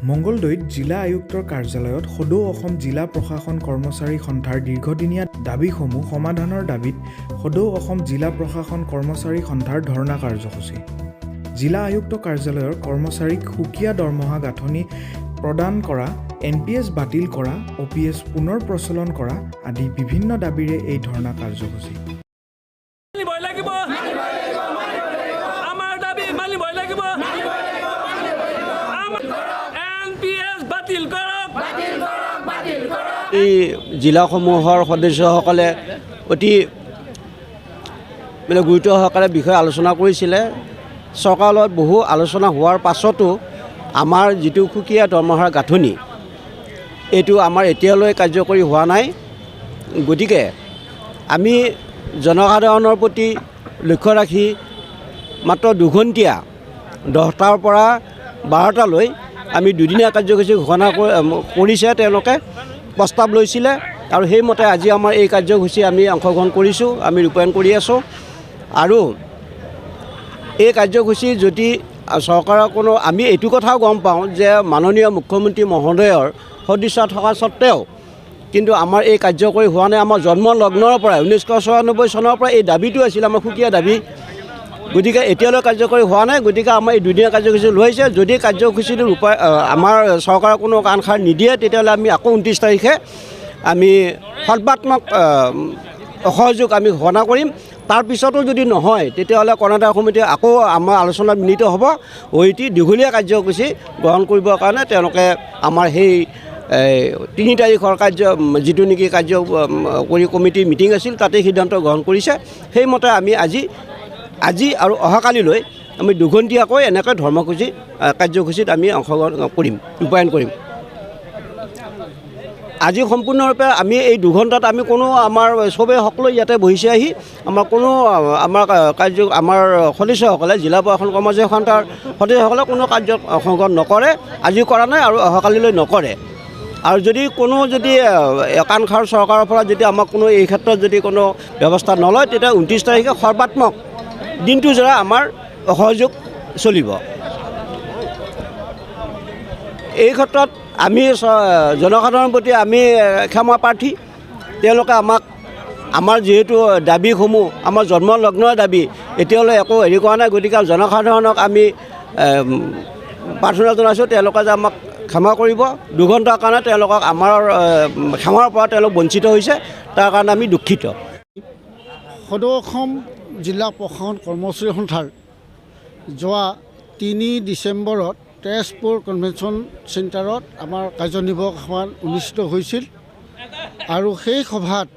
মঙ্গলদৈত জিলা আয়ুক্তৰ কাৰ্যালয়ত সদৌ অসম জিলা প্ৰশাসন কৰ্মচাৰী সন্থাৰ দীৰ্ঘদিনীয়া দাবীসমূহ সমাধানৰ দাবীত সদৌ অসম জিলা প্ৰশাসন কৰ্মচাৰী সন্থাৰ ধৰ্ণা কাৰ্যসূচী। জিলা আয়ুক্ত কাৰ্যালয়ৰ কৰ্মচাৰীক সুকীয়া দৰমহা গাঁথনি প্ৰদান কৰা, NPS বাতিল কৰা, OPS পুনৰ প্ৰচলন কৰা আদি বিভিন্ন দাবীৰে এই ধৰ্ণা কাৰ্যসূচী। এই জিলাসমূহৰ সদস্যসকলে অতি গুৰুত্ব সহকাৰে বিষয়ে আলোচনা কৰিছিলে। চৰকাৰৰ লগত বহু আলোচনা হোৱাৰ পাছতো আমাৰ যিটো সুকীয়া দৰমহাৰ গাঁথনি এইটো আমাৰ এতিয়ালৈ কাৰ্যকৰী হোৱা নাই। গতিকে আমি জনসাধাৰণৰ প্ৰতি লক্ষ্য ৰাখি মাত্ৰ দুঘণ্টীয়া 10টাৰ পৰা 12টালৈ আমি দুদিনীয়া কাৰ্যসূচী ঘোষণা কৰিছে। তেওঁলোকে প্ৰস্তাৱ লৈছিলে আৰু সেইমতে আজি আমাৰ এই কাৰ্যসূচী আমি অংশগ্ৰহণ কৰিছোঁ, আমি ৰূপায়ণ কৰি আছোঁ। আৰু এই কাৰ্যসূচী যদি চৰকাৰৰ কোনো আমি এইটো কথাও গম পাওঁ যে মাননীয় মুখ্যমন্ত্ৰী মহোদয়ৰ সদিচ্ছা থকা স্বত্তেও কিন্তু আমাৰ এই কাৰ্যকৰী হোৱা নাই। আমাৰ জন্ম লগ্নৰ পৰাই 1996 চনৰ পৰা এই দাবীটো আছিল আমাৰ সুকীয়া দাবী। গতিকে এতিয়ালৈ কাৰ্যকৰী হোৱা নাই। গতিকে আমাৰ এই দুদিনীয়া কাৰ্যসূচী লৈছে। যদি কাৰ্যসূচীটো আমাৰ চৰকাৰৰ কোনো কাণসাৰ নিদিয়ে তেতিয়াহ'লে আমি আকৌ 29 তাৰিখে আমি সৰ্বাত্মক অসহযোগ আমি ঘোষণা কৰিম। তাৰপিছতো যদি নহয় তেতিয়াহ'লে কৰ্ণাটক সমিতিয়ে আকৌ আমাৰ আলোচনাত মিলিত হ'ব, অতি দীঘলীয়া কাৰ্যসূচী গ্ৰহণ কৰিবৰ কাৰণে তেওঁলোকে আমাৰ সেই 3 তাৰিখৰ যিটো নেকি কাৰ্যকৰী কমিটিৰ মিটিং আছিল তাতে সিদ্ধান্ত গ্ৰহণ কৰিছে। সেইমতে আমি আজি আৰু অহাকালিলৈ আমি দুঘণ্টীয়াকৈ এনেকৈ কাৰ্যসূচীত আমি অংশগ্ৰহণ কৰিম, ৰূপায়ণ কৰিম। আজি সম্পূৰ্ণৰূপে আমি এই দুঘণ্টাত আমি কোনো আমাৰ চবেই সকলো ইয়াতে বহিছে আহি আমাৰ সদস্যসকলে জিলা প্ৰশাসন কৰ্মচাৰী সন্থাৰ সদস্যসকলে কোনো কাৰ্যত অংশগ্ৰহণ নকৰে, আজি কৰা নাই আৰু অহাকালিলৈ নকৰে। আৰু যদি একাংশৰ চৰকাৰৰ পৰা যদি আমাক কোনো এই ক্ষেত্ৰত যদি কোনো ব্যৱস্থা নলয় তেতিয়া 29 তাৰিখে সৰ্বাত্মক দিনটোজোৰা আমাৰ অসহযোগ চলিব। এই ক্ষেত্ৰত আমি জনসাধাৰণৰ প্ৰতি আমি ক্ষমা প্ৰাৰ্থী। তেওঁলোকে আমাৰ যিহেতু দাবীসমূহ আমাৰ জন্মলগ্নৰ দাবী এতিয়ালৈ একো হেৰি কৰা নাই। গতিকে জনসাধাৰণক আমি প্ৰাৰ্থনা জনাইছোঁ তেওঁলোকে যে আমাক ক্ষমা কৰিব। দুঘণ্টাৰ কাৰণে তেওঁলোকক আমাৰ ক্ষমাৰ পৰা তেওঁলোক বঞ্চিত হৈছে, তাৰ কাৰণে আমি দুখিত। সদৌ অসম জিলা প্ৰশাসন কৰ্মচাৰী সন্থাৰ যোৱা 3 ডিচেম্বৰত তেজপুৰ কনভেনশ্যন চেণ্টাৰত আমাৰ কাৰ্যনিৰ্বাহক সভা অনুষ্ঠিত হৈছিল। আৰু সেই সভাত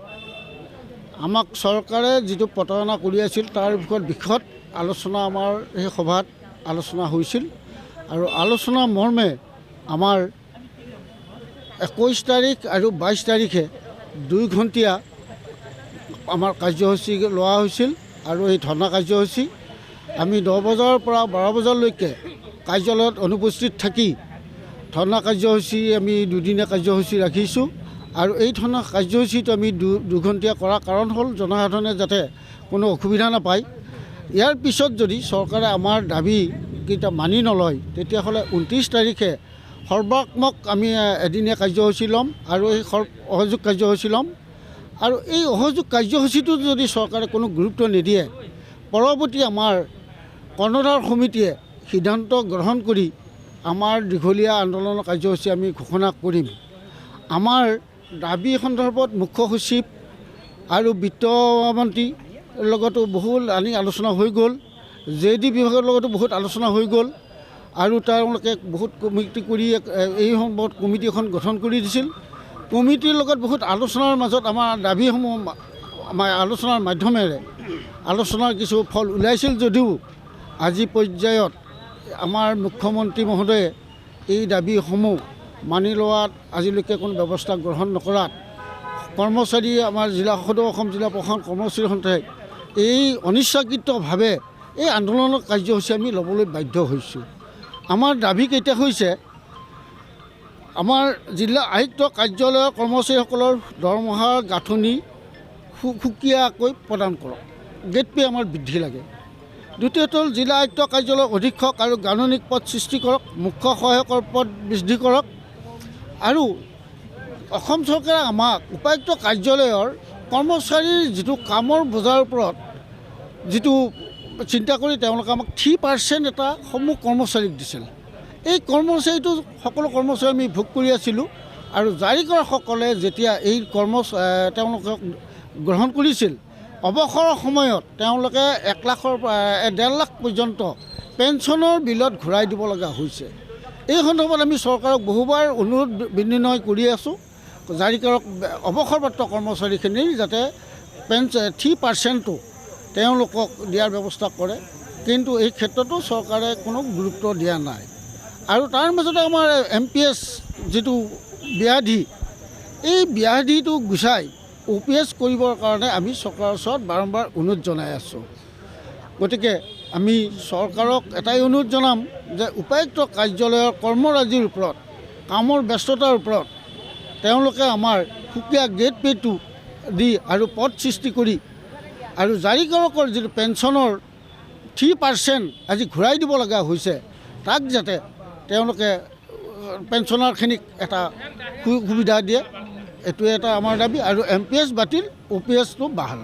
আমাক চৰকাৰে যিটো প্ৰতাৰণা কৰি আছিল তাৰ বিষয়ত আলোচনা আমাৰ সেই সভাত আলোচনা হৈছিল। আৰু আলোচনা মৰ্মে আমাৰ 21 তাৰিখ আৰু 22 তাৰিখে 2 ঘণ্টীয়া আমাৰ কাৰ্যসূচী লোৱা হৈছিল। আৰু এই ধৰ্ণা কাৰ্যসূচী আমি 10 বজাৰ পৰা 12 বজালৈকে কাৰ্যালয়ত অনুপস্থিত থাকি ধৰ্ণা কাৰ্যসূচী আমি দুদিনীয়া কাৰ্যসূচী ৰাখিছোঁ। আৰু এই ধৰ্ণা কাৰ্যসূচীটো আমি দুঘণ্টীয়া কৰাৰ কাৰণ হ'ল জনসাধাৰণে যাতে কোনো অসুবিধা নাপায়। ইয়াৰ পিছত যদি চৰকাৰে আমাৰ দাবীকেইটা মানি নলয় তেতিয়াহ'লে 29 তাৰিখে সৰ্বাত্মক আমি এদিনীয়া কাৰ্যসূচী ল'ম আৰু এই অসহযোগ কাৰ্যসূচী ল'ম। আৰু এই অসহযোগ কাৰ্যসূচীটো যদি চৰকাৰে কোনো গুৰুত্ব নিদিয়ে পৰৱৰ্তী আমাৰ কৰ্ণধাৰ সমিতিয়ে সিদ্ধান্ত গ্ৰহণ কৰি আমাৰ দীঘলীয়া আন্দোলনৰ কাৰ্যসূচী আমি ঘোষণা কৰিম। আমাৰ দাবী সন্দৰ্ভত মুখ্য সচিব আৰু বিত্তমন্ত্ৰীৰ লগতো বহুত আলোচনা হৈ গ'ল, JD বিভাগৰ লগতো বহুত আলোচনা হৈ গ'ল। আৰু তেওঁলোকে বহুত কমিটি কৰি এই সম্পৰ্কত কমিটি এখন গঠন কৰি দিছিল। কমিটিৰ লগত বহুত আলোচনাৰ মাজত আমাৰ দাবীসমূহ আমাৰ আলোচনাৰ মাধ্যমেৰে আলোচনাৰ কিছু ফল ওলাইছিল যদিও আজি পৰ্যায়ত আমাৰ মুখ্যমন্ত্ৰী মহোদয়ে এই দাবীসমূহ মানি লোৱাত আজিলৈকে কোনো ব্যৱস্থা গ্ৰহণ নকৰাত কৰ্মচাৰী আমাৰ সদৌ অসম জিলা প্ৰশাসন কৰ্মচাৰী সন্থাই এই অনিচ্ছাকৃতভাৱে এই আন্দোলনৰ কাৰ্যসূচী আমি ল'বলৈ বাধ্য হৈছোঁ। আমাৰ দাবী কেইটা হৈছে আমাৰ জিলা আয়ুক্ত কাৰ্যালয়ৰ কৰ্মচাৰীসকলৰ দৰমহাৰ গাঁথনি সুকীয়াকৈ প্ৰদান কৰক। গেট পে' আমাৰ বৃদ্ধি লাগে। দ্বিতীয়টো হ'ল জিলা আয়ুক্ত কাৰ্যালয়ৰ অধীক্ষক আৰু গাণনিক পদ সৃষ্টি কৰক, মুখ্য সহায়কৰ পদ বৃদ্ধি কৰক আৰু অসম চৰকাৰে আমাক উপায়ুক্ত কাৰ্যালয়ৰ কৰ্মচাৰীৰ যিটো কামৰ বোজাৰ ওপৰত যিটো চিন্তা কৰি তেওঁলোকে আমাক 3% এটা সমূহ কৰ্মচাৰীক দিছিল। এই কৰ্মচাৰীটো সকলো কৰ্মচাৰী আমি ভোগ কৰি আছিলোঁ আৰু জাৰি কৰাসকলে যেতিয়া এই তেওঁলোকক গ্ৰহণ কৰিছিল, অৱসৰৰ সময়ত তেওঁলোকে 1 লাখৰ পৰা 1.5 লাখ পৰ্যন্ত পেঞ্চনৰ বিলত ঘূৰাই দিব লগা হৈছে। এই সন্দৰ্ভত আমি চৰকাৰক বহুবাৰ অনুৰোধ বিনয় কৰি আছোঁ, জাৰি কৰক অৱসৰপ্ৰাপ্ত কৰ্মচাৰীখিনিৰ যাতে 3%টো তেওঁলোকক দিয়াৰ ব্যৱস্থা কৰে, কিন্তু এই ক্ষেত্ৰতো চৰকাৰে কোনো গুৰুত্ব দিয়া নাই। আৰু তাৰ মাজতে আমাৰ MPS যিটো ব্যাধি, এই ব্যাধিটো গুচাই OPS কৰিবৰ কাৰণে আমি চৰকাৰৰ ওচৰত বাৰম্বাৰ অনুৰোধ জনাই আছোঁ। গতিকে আমি চৰকাৰক এটাই অনুৰোধ জনাম যে উপায়ুক্ত কাৰ্যালয়ৰ কৰ্মৰাজিৰ ওপৰত, কামৰ ব্যস্ততাৰ ওপৰত তেওঁলোকে আমাৰ সুকীয়া গ্ৰেড পে'টো দি আৰু পদ সৃষ্টি কৰি আৰু জাৰি কৰকৰ যিটো পেঞ্চনৰ 3% আজি ঘূৰাই দিব লগা হৈছে, তাক যাতে তেওঁলোকে পেঞ্চনাৰখিনিক এটা সুবিধা দিয়ে, এইটোৱে এটা আমাৰ দাবী। আৰু MPS বাতিল, OPSটো বাহাল।